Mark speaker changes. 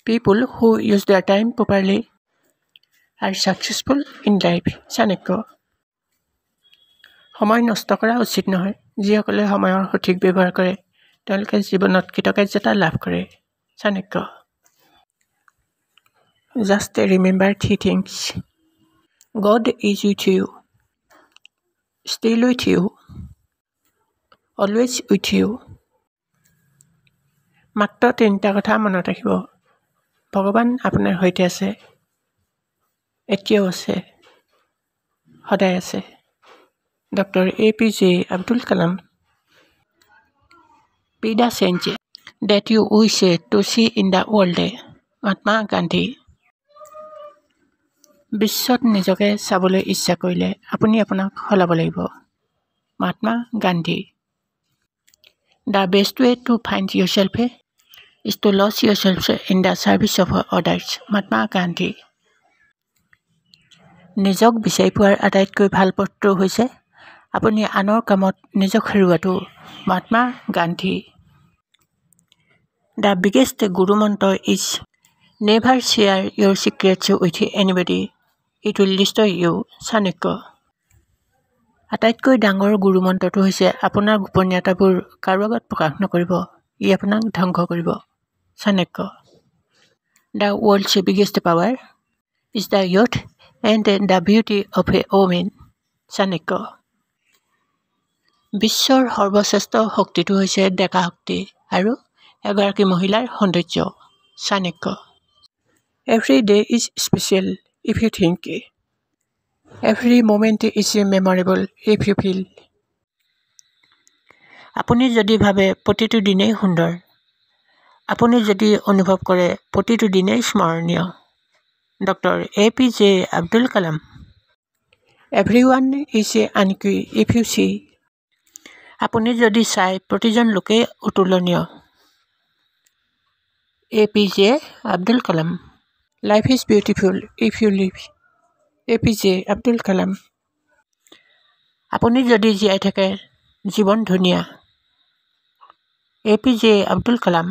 Speaker 1: People who use their time properly are successful in life. Chanakya. সময় নষ্ট কৰা উচিত নহয়। যিসকলে সময়ৰ সঠিক ব্যৱহাৰ কৰে তেওঁলোকে জীৱনত কৃতকাৰ্যতা লাভ কৰে। Chanakya. Just remember 3 things. God is with you, still with you, always with you. মাত্ৰ 3টা কথা মনত ৰাখিব। ভগৱান আপোনাৰ সৈতে আছে, এতিয়াও আছে, সদায় আছে। Dr. APJ Abdul Kalam. Be the change that you wish to see in the world. Mahatma Gandhi. বিশ্বত নিজকে চাবলৈ ইচ্ছা কৰিলে আপুনি আপোনাক সলাব লাগিব। Mahatma Gandhi. The best way to find yourself is to lose yourself in the service of others. Mahatma Gandhi. নিজক বিচাৰি পোৱাৰ আটাইতকৈ ভাল পথটো হৈছে আপুনি আনৰ কামত নিজক হেৰুৱাটো। Mahatma Gandhi. The biggest guru mantra is never share your secrets with anybody. It will destroy you. Chanakya. আটাইতকৈ ডাঙৰ গুৰু মন্ত্ৰটো হৈছে আপোনাৰ গোপনীয়তাবোৰ কাৰো আগত প্ৰকাশ নকৰিব। ই আপোনাক ধ্বংস কৰিব। Chanakya. The world's biggest power is the youth and the beauty of a woman. Chanakya. বিশ্বৰ সৰ্বশ্ৰেষ্ঠ শক্তিটো হৈছে ডেকা শক্তি আৰু এগৰাকী মহিলাৰ সৌন্দৰ্য। Chanakya. Every day is special if you think. Every moment is memorable if you feel. আপুনি যদি ভাবে প্ৰতিটো দিনেই সুন্দৰ, আপুনি যদি অনুভৱ কৰে প্ৰতিটো দিনেই স্মৰণীয়। Dr. APJ Abdul Kalam. Everyone is unique if you see. আপুনি যদি চাই প্ৰতিজন লোকেই অতুলনীয়। APJ Abdul Kalam. Life is beautiful if you live. APJ Abdul Kalam. আপুনি যদি জীয়াই থাকে জীৱন ধুনীয়া। APJ Abdul Kalam.